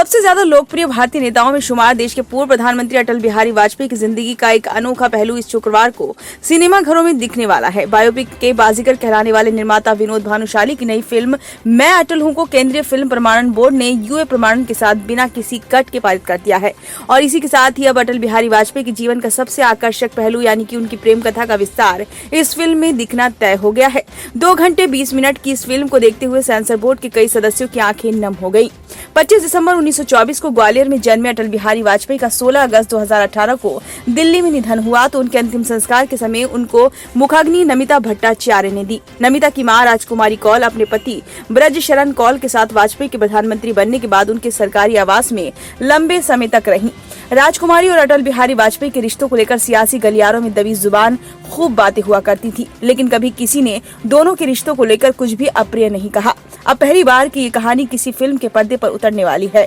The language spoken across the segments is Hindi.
सबसे ज्यादा लोकप्रिय भारतीय नेताओं में शुमार देश के पूर्व प्रधानमंत्री अटल बिहारी वाजपेयी की जिंदगी का एक अनोखा पहलू इस शुक्रवार को सिनेमा घरों में दिखने वाला है। बायोपिक के बाजीगर कहलाने वाले निर्माता विनोद भानुशाली की नई फिल्म मैं अटल हूं को केंद्रीय फिल्म प्रमाणन बोर्ड ने यूए प्रमाणन के साथ बिना किसी कट के पारित कर दिया है और इसी के साथ ही अब अटल बिहारी वाजपेयी के जीवन का सबसे आकर्षक पहलू यानी कि उनकी प्रेम कथा का विस्तार इस फिल्म में दिखना तय हो गया है। 2 घंटे 20 मिनट की इस फिल्म को देखते हुए सेंसर बोर्ड के कई सदस्यों की आंखें नम हो गयी। 25 दिसंबर 1924 को ग्वालियर में जन्मे अटल बिहारी वाजपेयी का 16 अगस्त 2018 को दिल्ली में निधन हुआ तो उनके अंतिम संस्कार के समय उनको मुखाग्नि नमिता भट्टाचार्य ने दी। नमिता की मां राजकुमारी कौल अपने पति ब्रज शरण कौल के साथ वाजपेयी के प्रधानमंत्री बनने के बाद उनके सरकारी आवास में लंबे समय तक रहीं। राजकुमारी और अटल बिहारी वाजपेयी के रिश्तों को लेकर सियासी गलियारों में दबी जुबान खूब बातें हुआ करती थी, लेकिन कभी किसी ने दोनों के रिश्तों को लेकर कुछ भी अप्रिय नहीं कहा। अब पहली बार की ये कहानी किसी फिल्म के पर्दे पर उतरने वाली है।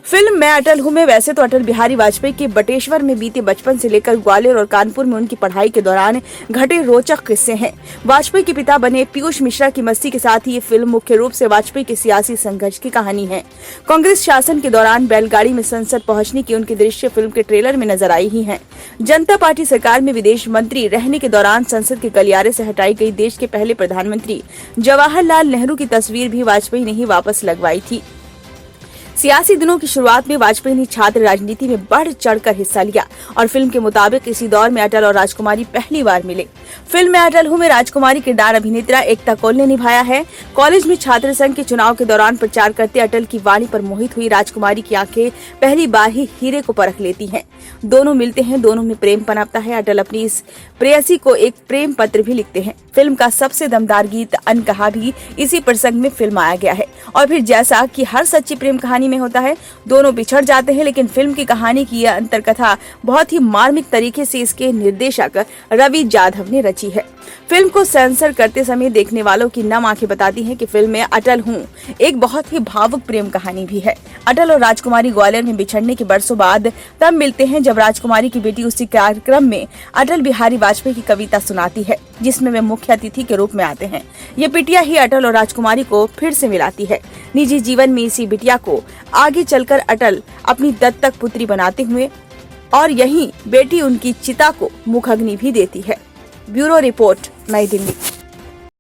फिल्म मैं अटल हूं में वैसे तो अटल बिहारी वाजपेयी के बटेश्वर में बीते बचपन से लेकर ग्वालियर और कानपुर में उनकी पढ़ाई के दौरान घटे रोचक किस्से हैं। वाजपेयी के पिता बने पीयूष मिश्रा की मस्ती के साथ ही ये फिल्म मुख्य रूप से वाजपेयी के सियासी संघर्ष की कहानी है। कांग्रेस शासन के दौरान बैलगाड़ी में संसद पहुंचने की उनके दृश्य फिल्म के ट्रेलर में नजर आई ही है। जनता पार्टी सरकार में विदेश मंत्री रहने के दौरान संसद के गलियारे से हटाई गई देश के पहले प्रधानमंत्री जवाहरलाल नेहरू की तस्वीर भी वाजपेयी ने ही वापस लगवाई थी। सियासी दिनों की शुरुआत में वाजपेयी ने छात्र राजनीति में बढ़ चढ़कर हिस्सा लिया और फिल्म के मुताबिक इसी दौर में अटल और राजकुमारी पहली बार मिले। फिल्म में अटल हूं में राजकुमारी किरदार अभिनेत्रा एकता कौल ने निभाया है। कॉलेज में छात्र संघ के चुनाव के दौरान प्रचार करते अटल की वाणी पर मोहित हुई राजकुमारी की आंखें पहली बार ही हीरे को परख लेती हैं। दोनों मिलते हैं, दोनों में प्रेम पनपता है। अटल अपनी इस प्रेयसी को एक प्रेम पत्र भी लिखते हैं। फिल्म का सबसे दमदार गीत अनकहा भी इसी प्रसंग में फिल्माया गया है और फिर जैसा कि हर सच्ची प्रेम कहानी में होता है, दोनों बिछड़ जाते हैं, लेकिन फिल्म की कहानी की यह अंतरकथा बहुत ही मार्मिक तरीके से इसके निर्देशक रवि जाधव ने रची है। फिल्म को सेंसर करते समय देखने वालों की नम आंखें बताती हैं कि फिल्म में अटल हूं एक बहुत ही भावुक प्रेम कहानी भी है। अटल और राजकुमारी ग्वालियर में बिछड़ने के बरसों बाद तब मिलते हैं जब राजकुमारी की बेटी उसी कार्यक्रम में अटल बिहारी वाजपेयी की कविता सुनाती है जिसमें वे मुख्य अतिथि के रूप में आते हैं। ये बिटिया ही अटल और राजकुमारी को फिर से मिलाती है। निजी जीवन में इसी बिटिया को आगे चलकर अटल अपनी दत्तक पुत्री बनाते हुए और यही बेटी उनकी चिता को मुखाग्नि भी देती है। ब्यूरो रिपोर्ट, नई दिल्ली।